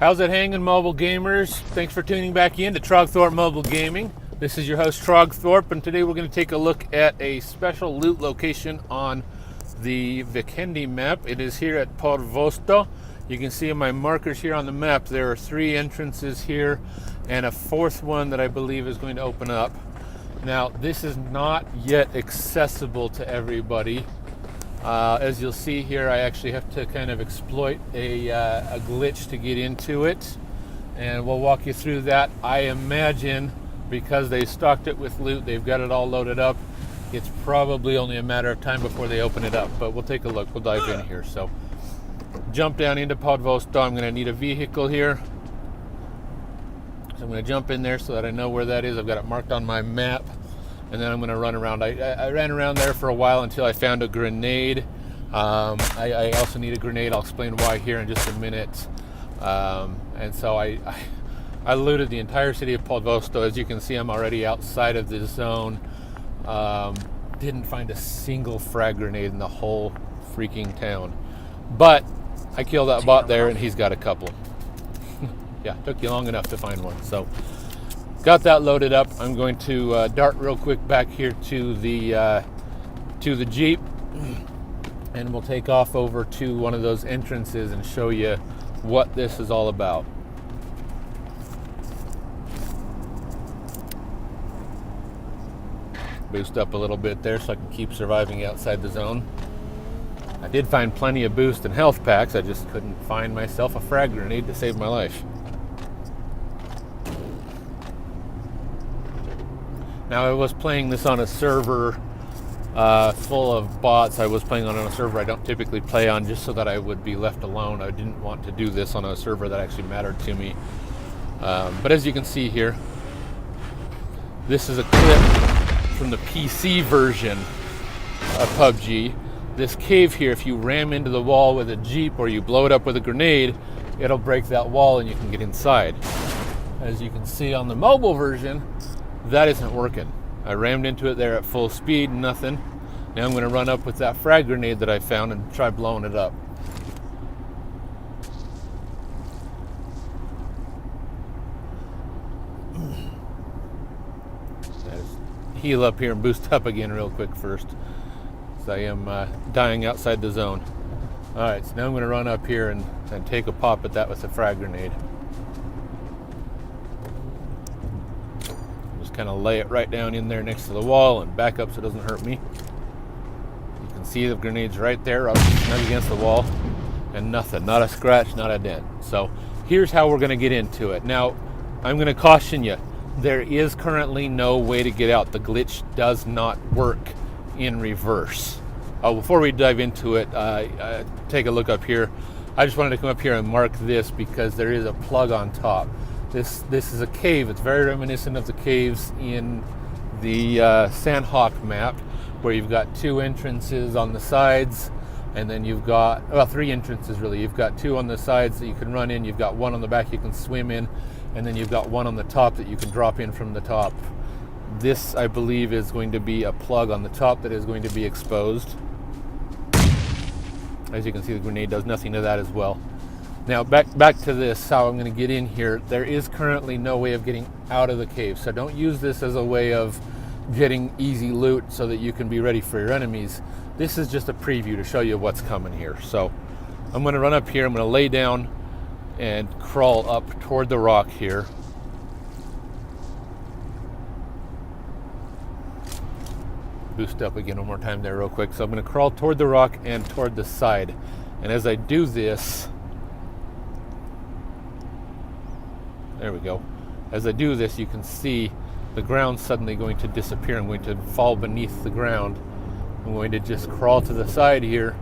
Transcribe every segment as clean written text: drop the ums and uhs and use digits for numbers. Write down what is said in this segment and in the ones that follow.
How's it hanging, mobile gamers? Thanks for tuning back in to Trogthorpe Mobile Gaming. This is your host, Trogthorpe, and today we're going to take a look at a special loot location on the Vikendi map. It is here at Pubg. You can see in my markers here on the map, there are 3 entrances here and a 4th one that I believe is going to open up. Now, this is not yet accessible to everybody. As you'll see here, I actually have to kind of exploit a glitch to get into it, and we'll walk you through that. I imagine because they stocked it with loot, they've got it all loaded up, it's probably only a matter of time before they open it up, but we'll take a look. We'll dive in here. So jump down into Pubg. I'm going to need a vehicle here, so I'm going to jump in there so that I know where that is. I've got it marked on my map. And then I'm going to run around. I ran around there for a while until I found a grenade. I also need a grenade. I'll explain why here in just a minute. And so I looted the entire city of Pubg. As you can see, I'm already outside of the zone. Didn't find a single frag grenade in the whole freaking town. But I killed that bot there, and he's got a couple. Yeah, took you long enough to find one. So got that loaded up. I'm going to dart real quick back here to the Jeep, and we'll take off over to one of those entrances and show you what this is all about. Boost up a little bit there so I can keep surviving outside the zone. I did find plenty of boost and health packs. I just couldn't find myself a frag grenade to save my life. Now, I was playing this on a server full of bots. I was playing on a server I don't typically play on, just so that I would be left alone. I didn't want to do this on a server that actually mattered to me. But as you can see here, this is a clip from the PC version of PUBG. This cave here, if you ram into the wall with a Jeep or you blow it up with a grenade, it'll break that wall and you can get inside. As you can see on the mobile version, that isn't working. I rammed into it there at full speed, nothing. Now I'm going to run up with that frag grenade that I found and try blowing it up. Heal up here and boost up again real quick first, so I am dying outside the zone. Alright, so now I'm going to run up here and take a pop at that with a frag grenade. Kind of lay it right down in there next to the wall and back up so it doesn't hurt me. You can see the grenades right there up snug against the wall, and nothing, not a scratch, not a dent. So here's how we're going to get into it. Now, I'm going to caution you, there is currently no way to get out. The glitch does not work in reverse. Before we dive into it, take a look up here. I just wanted to come up here and mark this because there is a plug on top. This is a cave. It's very reminiscent of the caves in the Sanhok map, where you've got 2 entrances on the sides, and then you've got, well, 3 entrances really. You've got 2 on the sides that you can run in, you've got 1 on the back you can swim in, and then you've got 1 on the top that you can drop in from the top. This, I believe, is going to be a plug on the top that is going to be exposed. As you can see, the grenade does nothing to that as well. Now, back to this, how I'm going to get in here. There is currently no way of getting out of the cave, so don't use this as a way of getting easy loot so that you can be ready for your enemies. This is just a preview to show you what's coming here. So I'm going to run up here, I'm going to lay down and crawl up toward the rock here. Boost up again one more time there real quick. So I'm going to crawl toward the rock and toward the side. And as I do this, there we go. As I do this, you can see the ground suddenly going to disappear. I'm going to fall beneath the ground. I'm going to just crawl to the side here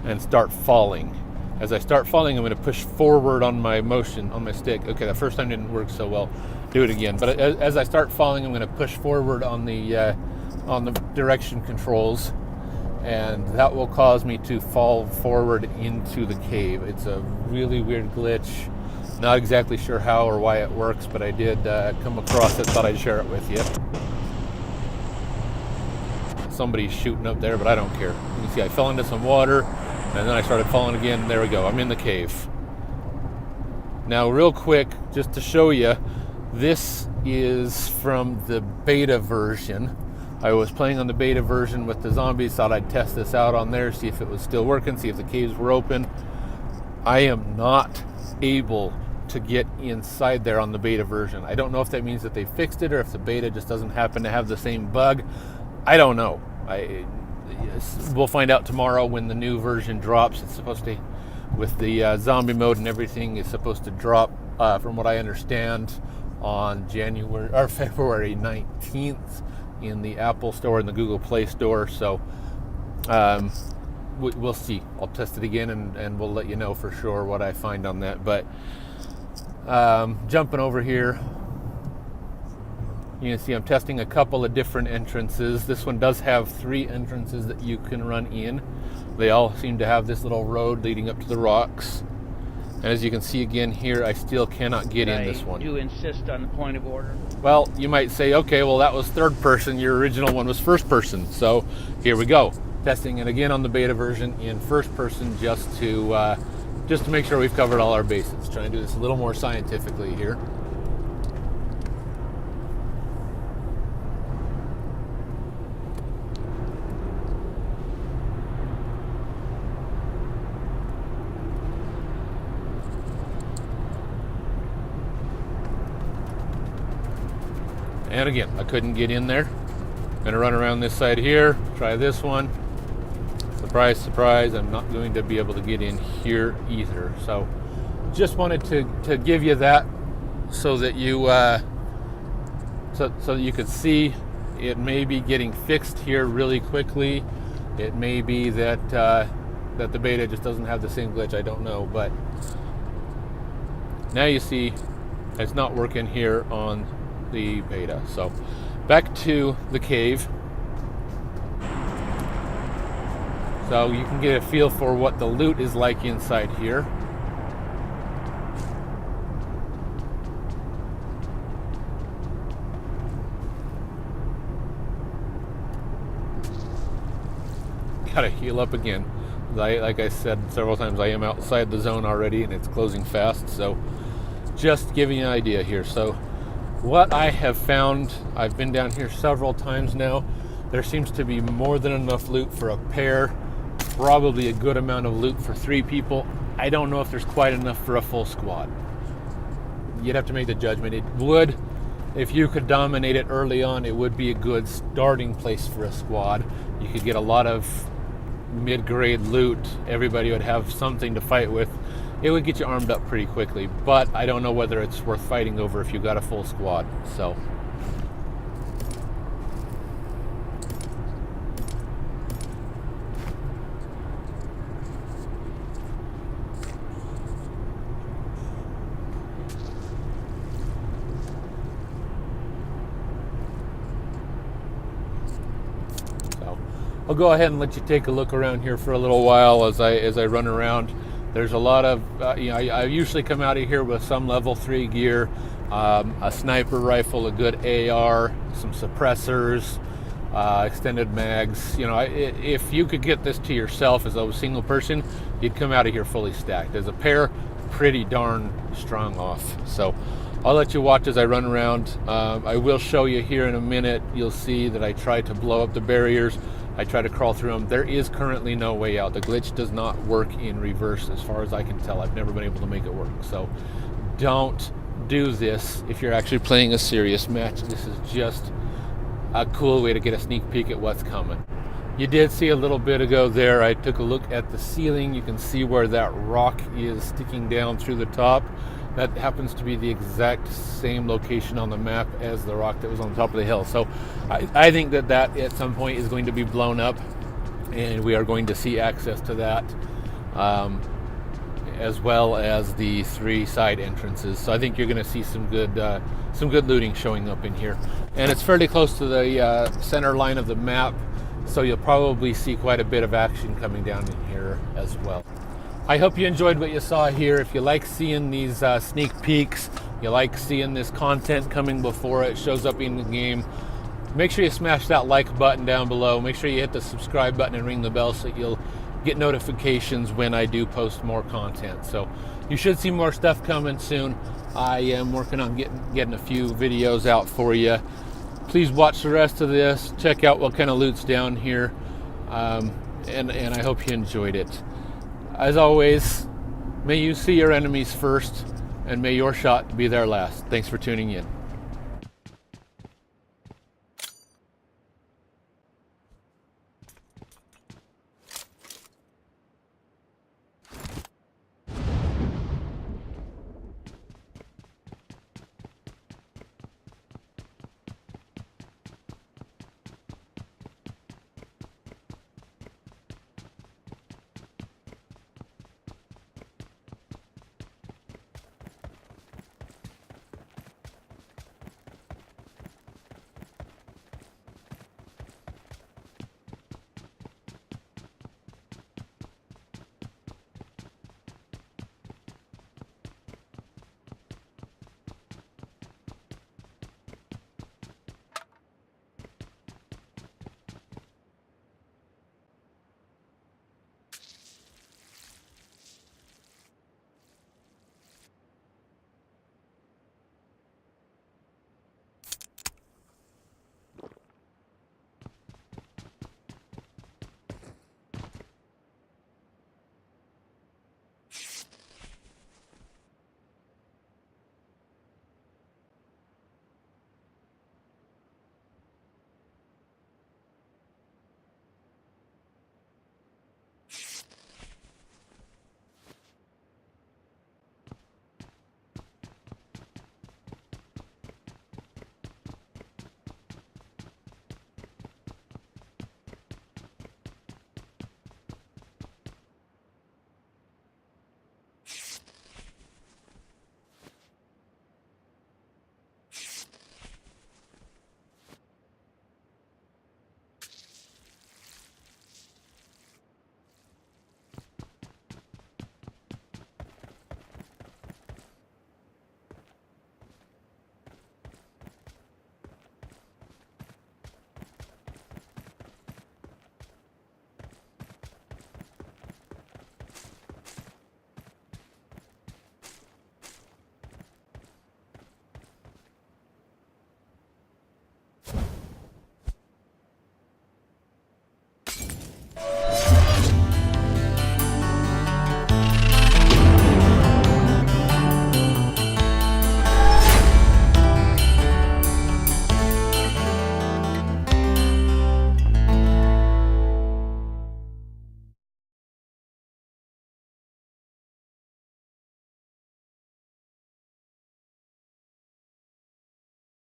and start falling. As I start falling, I'm going to push forward on my motion, on my stick. Okay, that first time didn't work so well. Do it again. But as I start falling, I'm going to push forward on the direction controls, and that will cause me to fall forward into the cave. It's a really weird glitch. Not exactly sure how or why it works, but I did come across it, thought I'd share it with you. Somebody's shooting up there, but I don't care. You can see I fell into some water, And then I started falling again. There we go. I'm in the cave. Now, real quick, just to show you, this is from the beta version. I was playing on the beta version with the zombies, thought I'd test this out on there, see if it was still working, see if the caves were open. I am not able to get inside there on the beta version. I don't know if that means that they fixed it or if the beta just doesn't happen to have the same bug. I don't know. We'll find out tomorrow when the new version drops. It's supposed to, with the zombie mode and everything, is supposed to drop, from what I understand, on February 19th in the Apple Store and the Google Play Store. So we'll see. I'll test it again and we'll let you know for sure what I find on that. But jumping over here, you can see I'm testing a couple of different entrances. This one does have 3 entrances that you can run in. They all seem to have this little road leading up to the rocks. And as you can see again here, I still cannot get in this one. I do insist on the point of order. Well, you might say, okay, well that was third person. Your original one was first person. So here we go. Testing it again on the beta version in first person just to make sure we've covered all our bases. Trying to do this a little more scientifically here. And again, I couldn't get in there. I'm gonna run around this side here, try this one. Surprise, surprise, I'm not going to be able to get in here either. So just wanted to give you that so that you so that you could see it may be getting fixed here really quickly. It may be that that the beta just doesn't have the same glitch, I don't know, but now you see it's not working here on the beta. So back to the cave. So you can get a feel for what the loot is like inside here. Gotta heal up again. Like I said several times, I am outside the zone already and it's closing fast. So just giving you an idea here. So what I have found, I've been down here several times now, there seems to be more than enough loot for a pair, probably a good amount of loot for 3 people. I don't know if there's quite enough for a full squad. You'd have to make the judgment. It would, if you could dominate it early on, it would be a good starting place for a squad. You could get a lot of mid-grade loot. Everybody would have something to fight with. It would get you armed up pretty quickly, but I don't know whether it's worth fighting over if you got a full squad. So I'll go ahead and let you take a look around here for a little while as I run around. There's a lot of, I usually come out of here with some level 3 gear, a sniper rifle, a good AR, some suppressors, extended mags. If you could get this to yourself as a single person, you'd come out of here fully stacked. As a pair, pretty darn strong off. So I'll let you watch as I run around. I will show you here in a minute. You'll see that I try to blow up the barriers. I try to crawl through them. There is currently no way out. The glitch does not work in reverse as far as I can tell. I've never been able to make it work. So don't do this if you're actually playing a serious match. This is just a cool way to get a sneak peek at what's coming. You did see a little bit ago there, I took a look at the ceiling. You can see where that rock is sticking down through the top. That happens to be the exact same location on the map as the rock that was on top of the hill. So I think that at some point is going to be blown up, and we are going to see access to that, as well as the 3 side entrances. So I think you're going to see some good looting showing up in here. And it's fairly close to the center line of the map, so you'll probably see quite a bit of action coming down in here as well. I hope you enjoyed what you saw here. If you like seeing these sneak peeks, you like seeing this content coming before it shows up in the game, make sure you smash that like button down below. Make sure you hit the subscribe button and ring the bell so you'll get notifications when I do post more content. So you should see more stuff coming soon. I am working on getting a few videos out for you. Please watch the rest of this. Check out what kind of loot's down here. And I hope you enjoyed it. As always, may you see your enemies first, and may your shot be their last. Thanks for tuning in.